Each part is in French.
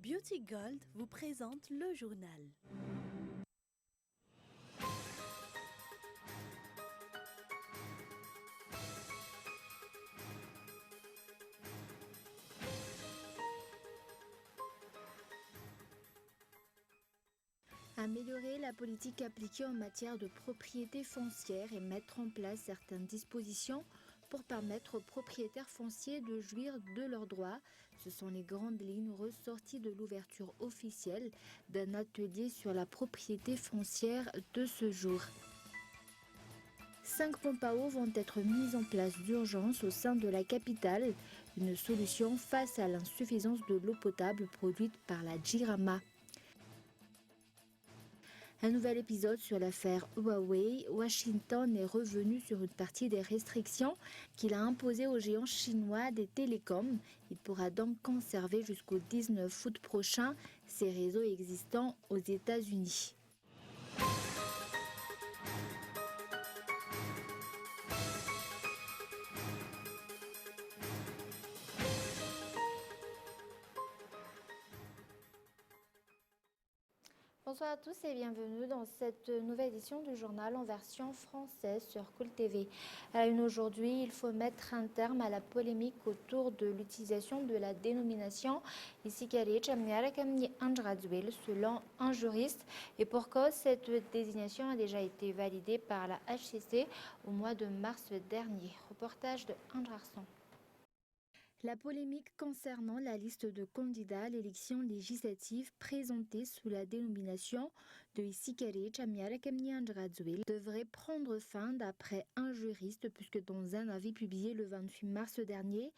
Beauty Gold vous présente le journal. Améliorer la politique appliquée en matière de propriété foncière et mettre en place certaines dispositions pour permettre aux propriétaires fonciers de jouir de leurs droits. Ce sont les grandes lignes ressorties de l'ouverture officielle d'un atelier sur la propriété foncière de ce jour. 5 pompes à eau vont être mises en place d'urgence au sein de la capitale, une solution face à l'insuffisance de l'eau potable produite par la Jirama. Un nouvel épisode sur l'affaire Huawei. Washington est revenu sur une partie des restrictions qu'il a imposées aux géants chinois des télécoms. Il pourra donc conserver jusqu'au 19 août prochain ses réseaux existants aux États-Unis. Bonsoir à tous et bienvenue dans cette nouvelle édition du journal en version française sur Cool TV. À la une aujourd'hui, il faut mettre un terme à la polémique autour de l'utilisation de la dénomination Isikari Chamniarakamni Andrazuel selon un juriste. Et pour cause, cette désignation a déjà été validée par la HCC au mois de mars dernier. Reportage de Andrarson. La polémique concernant la liste de candidats à l'élection législative présentée sous la dénomination de Isikari Chamniarakamni Andrazuel devrait prendre fin d'après un juriste puisque dans un avis publié le 28 mars dernier,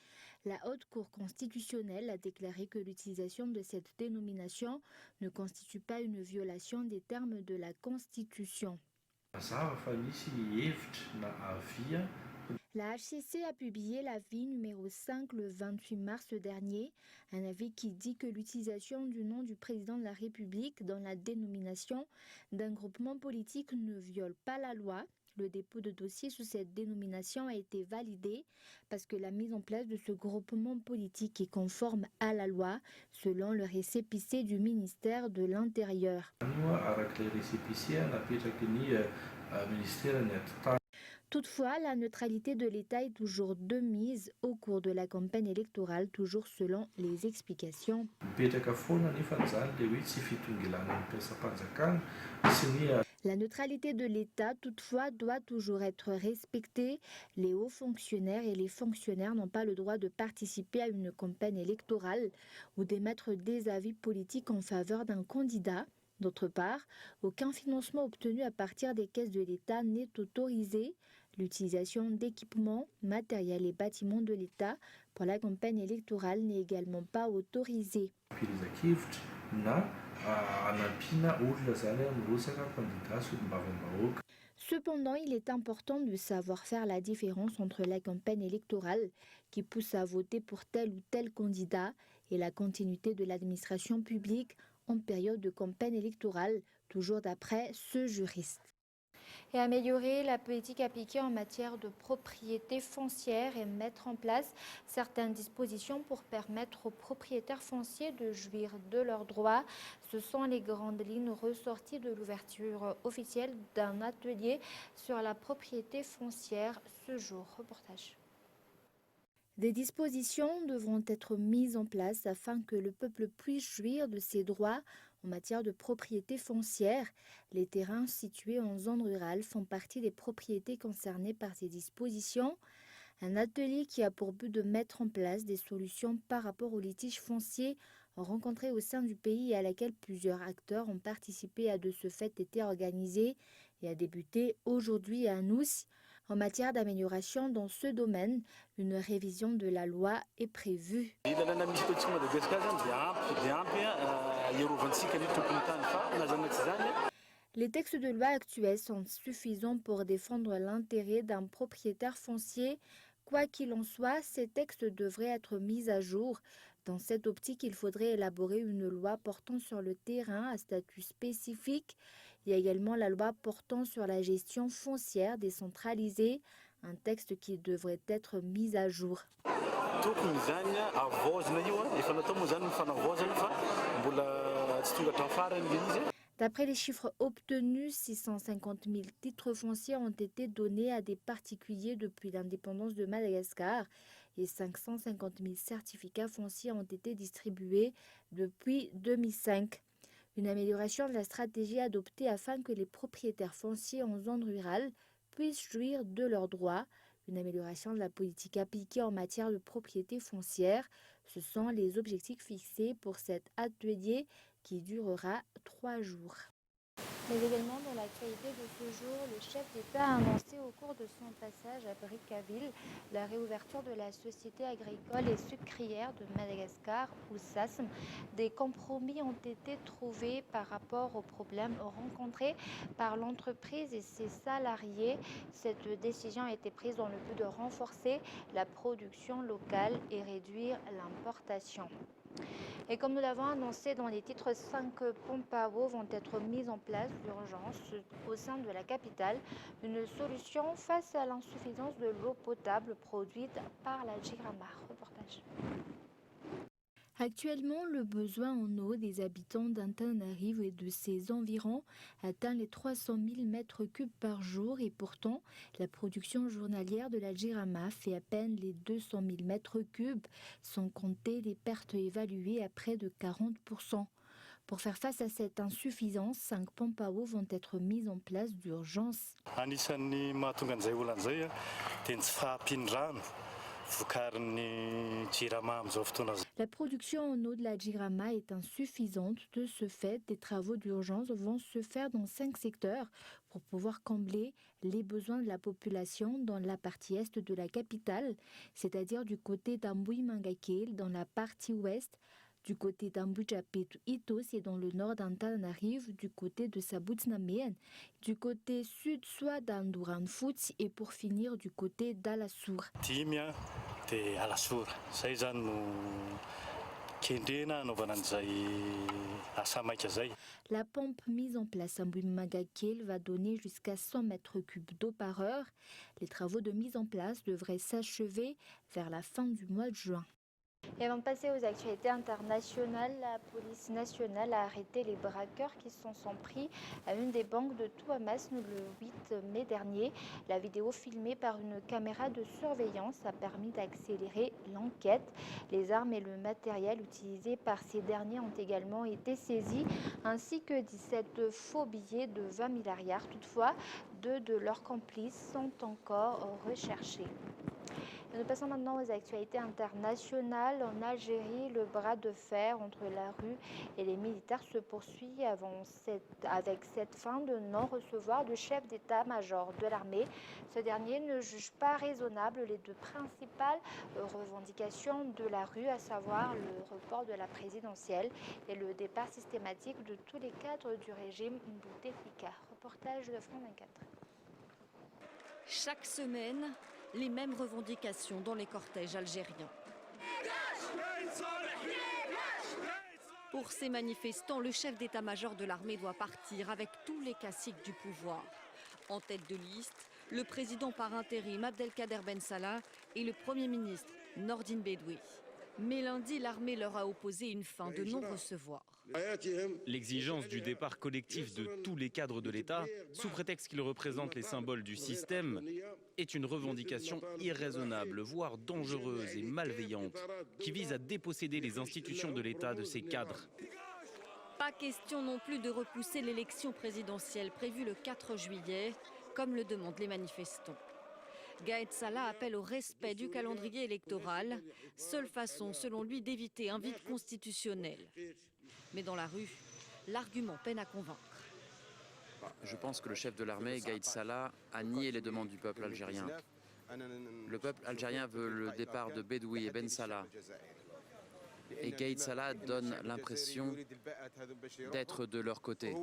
la Haute Cour constitutionnelle a déclaré que l'utilisation de cette dénomination ne constitue pas une violation des termes de la Constitution. La HCC a publié l'avis numéro 5 le 28 mars dernier, un avis qui dit que l'utilisation du nom du président de la République dans la dénomination d'un groupement politique ne viole pas la loi. Le dépôt de dossier sous cette dénomination a été validé parce que la mise en place de ce groupement politique est conforme à la loi, selon le récépissé du ministère de l'Intérieur. Toutefois, la neutralité de l'État est toujours de mise au cours de la campagne électorale, toujours selon les explications. La neutralité de l'État, toutefois, doit toujours être respectée. Les hauts fonctionnaires et les fonctionnaires n'ont pas le droit de participer à une campagne électorale ou d'émettre des avis politiques en faveur d'un candidat. D'autre part, aucun financement obtenu à partir des caisses de l'État n'est autorisé. L'utilisation d'équipements, matériels et bâtiments de l'État pour la campagne électorale n'est également pas autorisée. Cependant, il est important de savoir faire la différence entre la campagne électorale qui pousse à voter pour tel ou tel candidat et la continuité de l'administration publique en période de campagne électorale, toujours d'après ce juriste. Et améliorer la politique appliquée en matière de propriété foncière et mettre en place certaines dispositions pour permettre aux propriétaires fonciers de jouir de leurs droits. Ce sont les grandes lignes ressorties de l'ouverture officielle d'un atelier sur la propriété foncière ce jour. Reportage. Des dispositions devront être mises en place afin que le peuple puisse jouir de ses droits en matière de propriété foncière. Les terrains situés en zone rurale font partie des propriétés concernées par ces dispositions. Un atelier qui a pour but de mettre en place des solutions par rapport aux litiges fonciers rencontrés au sein du pays et à laquelle plusieurs acteurs ont participé a de ce fait été organisé et a débuté aujourd'hui à Nous. En matière d'amélioration dans ce domaine, une révision de la loi est prévue. Les textes de loi actuels sont suffisants pour défendre l'intérêt d'un propriétaire foncier. Quoi qu'il en soit, ces textes devraient être mis à jour. Dans cette optique, il faudrait élaborer une loi portant sur le terrain à statut spécifique. Il y a également la loi portant sur la gestion foncière décentralisée, un texte qui devrait être mis à jour. D'après les chiffres obtenus, 650 000 titres fonciers ont été donnés à des particuliers depuis l'indépendance de Madagascar et 550 000 certificats fonciers ont été distribués depuis 2005. Une amélioration de la stratégie adoptée afin que les propriétaires fonciers en zone rurale puissent jouir de leurs droits. Une amélioration de la politique appliquée en matière de propriété foncière. Ce sont les objectifs fixés pour cet atelier qui durera 3 jours. Mais également dans l'actualité de ce jour, le chef d'État a annoncé au cours de son passage à Brickaville la réouverture de la Société agricole et sucrière de Madagascar, ou SASM. Des compromis ont été trouvés par rapport aux problèmes rencontrés par l'entreprise et ses salariés. Cette décision a été prise dans le but de renforcer la production locale et réduire l'importation. Et comme nous l'avons annoncé dans les titres, 5 pompes à eau vont être mises en place d'urgence au sein de la capitale. Une solution face à l'insuffisance de l'eau potable produite par la Jirama. Reportage. Actuellement, le besoin en eau des habitants d'Antananarivo et de ses environs atteint les 300 000 mètres cubes par jour et pourtant, la production journalière de la Jirama fait à peine les 200 000 mètres cubes, sans compter les pertes évaluées à près de 40%. Pour faire face à cette insuffisance, 5 pompes à eau vont être mises en place d'urgence. La production en eau de la Jirama est insuffisante. De ce fait, des travaux d'urgence vont se faire dans 5 secteurs pour pouvoir combler les besoins de la population dans la partie est de la capitale, c'est-à-dire du côté d'Amboui-Mangakel, dans la partie ouest, du côté d'Ambujapetu-Itos et dans le nord d'Antananarivo, du côté de Sabutsnamen, du côté sud soit d'Anduranfuts et pour finir du côté d'Alassour. La pompe mise en place à Amboui-Mangakel va donner jusqu'à 100 mètres cubes d'eau par heure. Les travaux de mise en place devraient s'achever vers la fin du mois de juin. Et avant de passer aux actualités internationales, la police nationale a arrêté les braqueurs qui se sont pris à une des banques de Touamas le 8 mai dernier. La vidéo filmée par une caméra de surveillance a permis d'accélérer l'enquête. Les armes et le matériel utilisés par ces derniers ont également été saisis, ainsi que 17 faux billets de 20 milliards. Toutefois, 2 de leurs complices sont encore recherchés. Nous passons maintenant aux actualités internationales. En Algérie, le bras de fer entre la rue et les militaires se poursuit avec cette fin de non-recevoir du chef d'état-major de l'armée. Ce dernier ne juge pas raisonnable les 2 principales revendications de la rue, à savoir le report de la présidentielle et le départ systématique de tous les cadres du régime Bouteflika. Reportage de France 24. Chaque semaine, les mêmes revendications dans les cortèges algériens. Pour ces manifestants, le chef d'état-major de l'armée doit partir avec tous les caciques du pouvoir. En tête de liste, le président par intérim Abdelkader Ben Salah et le premier ministre Nordine Bedoui. Mais lundi, l'armée leur a opposé une fin de non-recevoir. L'exigence du départ collectif de tous les cadres de l'État, sous prétexte qu'ils représentent les symboles du système, est une revendication irraisonnable, voire dangereuse et malveillante, qui vise à déposséder les institutions de l'État de ses cadres. Pas question non plus de repousser l'élection présidentielle prévue le 4 juillet, comme le demandent les manifestants. Gaëd Salah appelle au respect du calendrier électoral, seule façon selon lui d'éviter un vide constitutionnel. Mais dans la rue, l'argument peine à convaincre. Je pense que le chef de l'armée, Gaëd Salah, a nié les demandes du peuple algérien. Le peuple algérien veut le départ de Bedoui et Ben Salah. Et Gaëd Salah donne l'impression d'être de leur côté.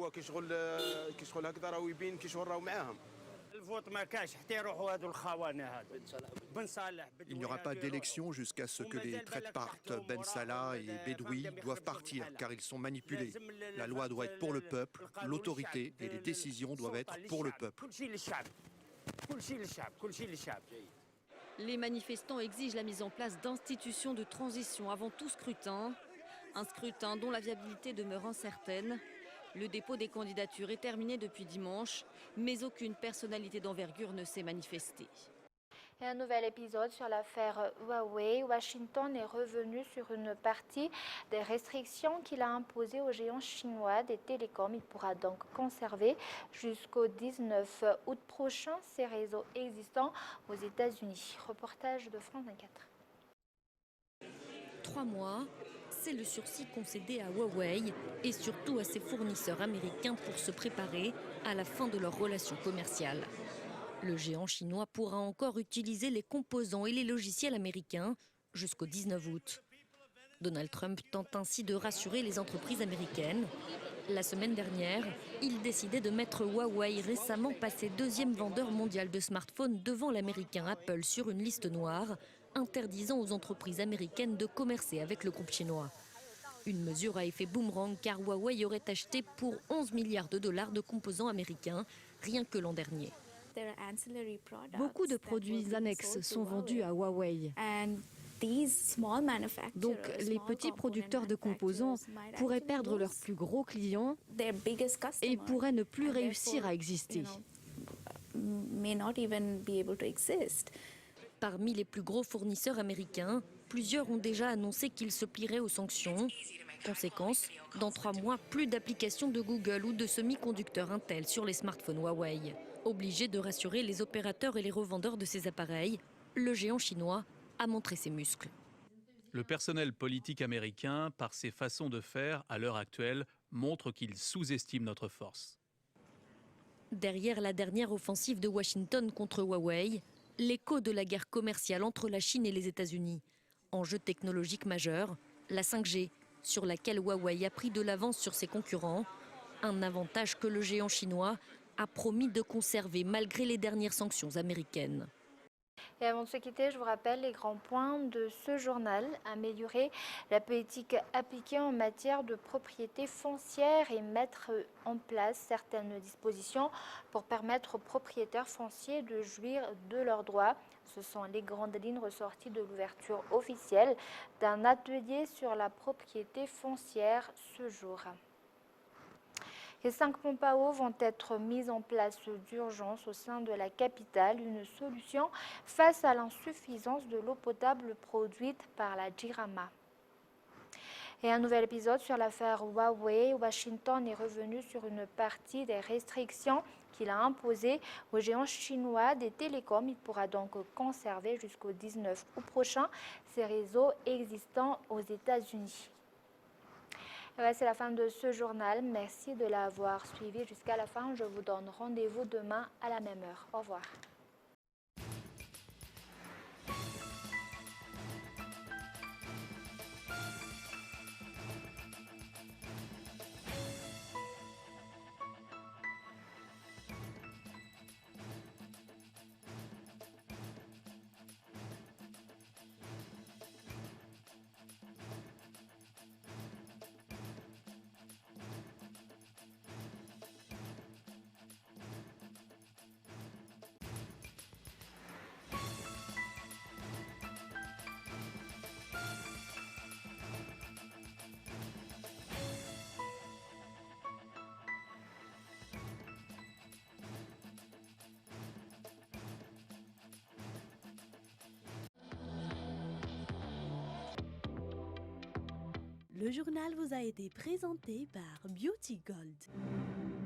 Il n'y aura pas d'élection jusqu'à ce que les traites partent. Ben Salah et Bedoui doivent partir car ils sont manipulés. La loi doit être pour le peuple, l'autorité et les décisions doivent être pour le peuple. Les manifestants exigent la mise en place d'institutions de transition avant tout scrutin. Un scrutin dont la viabilité demeure incertaine. Le dépôt des candidatures est terminé depuis dimanche, mais aucune personnalité d'envergure ne s'est manifestée. Et un nouvel épisode sur l'affaire Huawei. Washington est revenu sur une partie des restrictions qu'il a imposées aux géants chinois des télécoms. Il pourra donc conserver jusqu'au 19 août prochain ses réseaux existants aux États-Unis. Reportage de France 24. 3 mois, c'est le sursis concédé à Huawei et surtout à ses fournisseurs américains pour se préparer à la fin de leur relation commerciale. Le géant chinois pourra encore utiliser les composants et les logiciels américains jusqu'au 19 août. Donald Trump tente ainsi de rassurer les entreprises américaines. La semaine dernière, il décidait de mettre Huawei, récemment passé deuxième vendeur mondial de smartphones devant l'américain Apple, sur une liste noire, interdisant aux entreprises américaines de commercer avec le groupe chinois. Une mesure à effet boomerang car Huawei aurait acheté pour 11 milliards de dollars de composants américains rien que l'an dernier. Beaucoup de produits annexes sont vendus à Huawei. Donc, les petits producteurs de composants pourraient perdre leurs plus gros clients et pourraient ne plus réussir à exister. Parmi les plus gros fournisseurs américains, plusieurs ont déjà annoncé qu'ils se plieraient aux sanctions. Conséquence, dans 3 mois, plus d'applications de Google ou de semi-conducteurs Intel sur les smartphones Huawei. Obligé de rassurer les opérateurs et les revendeurs de ces appareils, le géant chinois a montré ses muscles. Le personnel politique américain, par ses façons de faire à l'heure actuelle, montre qu'il sous-estime notre force. Derrière la dernière offensive de Washington contre Huawei, l'écho de la guerre commerciale entre la Chine et les États-Unis. Enjeu technologique majeur, la 5G, sur laquelle Huawei a pris de l'avance sur ses concurrents. Un avantage que le géant chinois a promis de conserver malgré les dernières sanctions américaines. Et avant de se quitter, je vous rappelle les grands points de ce journal. Améliorer la politique appliquée en matière de propriété foncière et mettre en place certaines dispositions pour permettre aux propriétaires fonciers de jouir de leurs droits. Ce sont les grandes lignes ressorties de l'ouverture officielle d'un atelier sur la propriété foncière ce jour. Les 5 pompes à eau vont être mises en place d'urgence au sein de la capitale, une solution face à l'insuffisance de l'eau potable produite par la Jirama. Et un nouvel épisode sur l'affaire Huawei. Washington est revenu sur une partie des restrictions qu'il a imposées aux géants chinois des télécoms. Il pourra donc conserver jusqu'au 19 août prochain ses réseaux existants aux États-Unis. Voilà, c'est la fin de ce journal. Merci de l'avoir suivi jusqu'à la fin. Je vous donne rendez-vous demain à la même heure. Au revoir. Le journal vous a été présenté par Beauty Gold.